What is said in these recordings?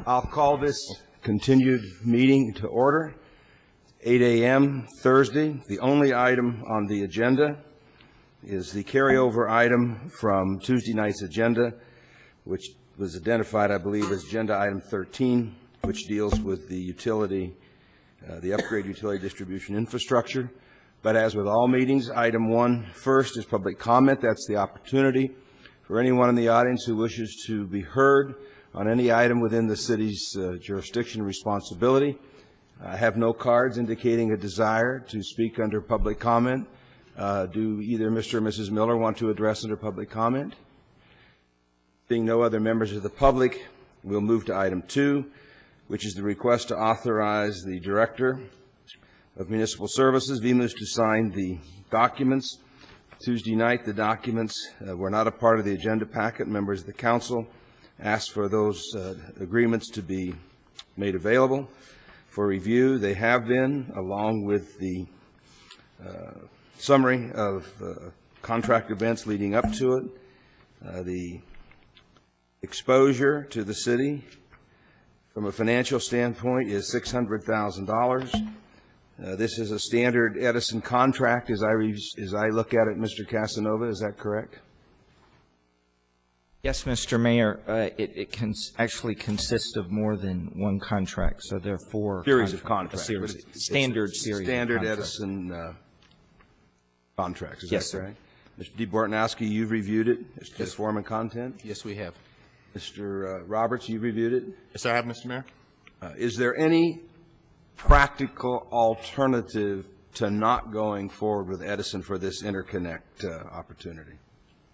I'll call this continued meeting to order. 8 a.m. Thursday. The only item on the agenda is the carryover item from Tuesday night's agenda, which was identified, I believe, as agenda item 13, which deals with the utility, the upgrade utility distribution infrastructure. But as with all meetings, item 1 first is public comment. That's the opportunity for anyone in the audience who wishes to be heard on any item within the city's jurisdiction and responsibility. I have no cards indicating a desire to speak under public comment. Do either Mr. or Mrs. Miller want to address under public comment? Seeing no other members of the public, we'll move to item 2, which is the request to authorize the Director of Municipal Services, VMUS, to sign the documents. Tuesday night, the documents were not a part of the agenda packet. Members of the Council asked for those agreements to be made available for review. They have been, along with the summary of contract events leading up to it. The exposure to the city from a financial standpoint is $600,000. This is a standard Edison contract as I look at it, Mr. Casanova. Is that correct? Yes, Mr. Mayor. It can actually consist of more than one contract, so there are 4 series of contracts. Standard series. Standard Edison contracts. Is yes, that correct? Mr. DeBortnowski, you've reviewed it. Yes. Form and content. Yes, we have. Mr. Roberts, you've reviewed it. Yes, I have, Mr. Mayor. Is there any practical alternative to not going forward with Edison for this interconnect opportunity?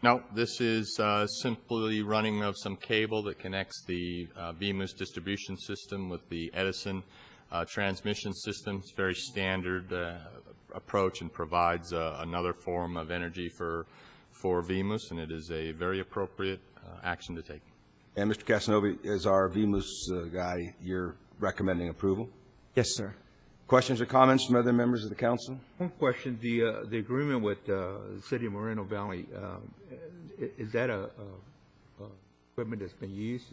No, this is simply running of some cable that connects the VMUS distribution system with the Edison transmission system. It's a very standard approach and provides another form of energy for VMUS, and it is a very appropriate action to take. And Mr. Casanova, as our VMUS guy, you're recommending approval? Yes, sir. Questions or comments from other members of the council? One question: the agreement with the city of Moreno Valley, is that a equipment that's been used?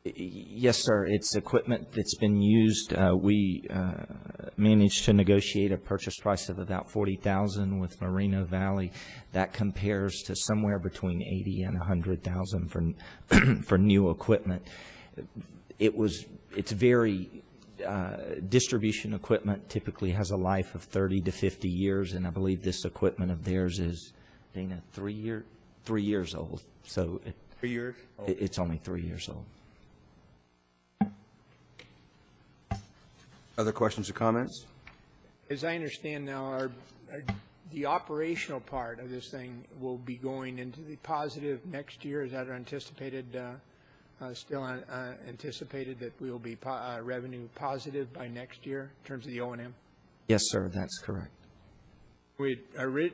Yes, sir. It's equipment that's been used. We managed to negotiate a purchase price of about $40,000 with Moreno Valley. That compares to somewhere between $80,000 and $100,000 for new equipment. It's very distribution equipment typically has a life of 30 to 50 years, and I believe this equipment of theirs is, Dana, 3 years old. So 3 years? It's only 3 years old. Other questions or comments? As I understand now, the operational part of this thing will be going into the positive next year. Is that anticipated? Still anticipated that we will be revenue positive by next year in terms of the O&M? Yes, sir, that's correct. We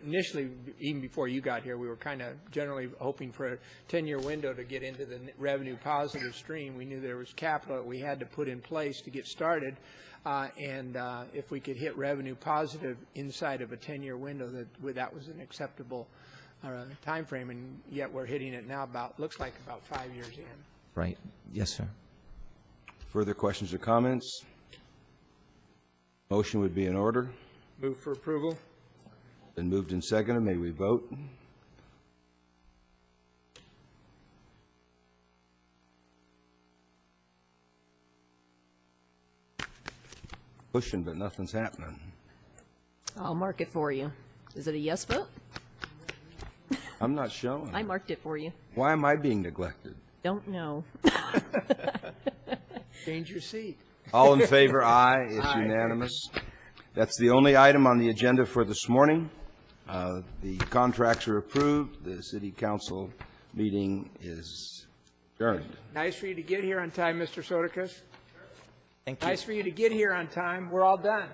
initially, even before you got here, we were kind of generally hoping for a 10-year window to get into the revenue positive stream. We knew there was capital that we had to put in place to get started, and if we could hit revenue positive inside of a 10-year window, that was an acceptable time frame, and yet we're hitting it now looks like about 5 years in. Right. Yes, sir. Further questions or comments? Motion would be in order. Move for approval. Been moved and seconded. May we vote? Pushing, but nothing's happening. I'll mark it for you. Is it a yes vote? I'm not showing. I marked it for you. Why am I being neglected? Don't know. Change your seat. All in favor, aye. It's unanimous. That's the only item on the agenda for this morning. The contracts are approved. The City Council meeting is adjourned. Nice for you to get here on time, Mr. Sotikas. Thank you. Nice for you to get here on time. We're all done.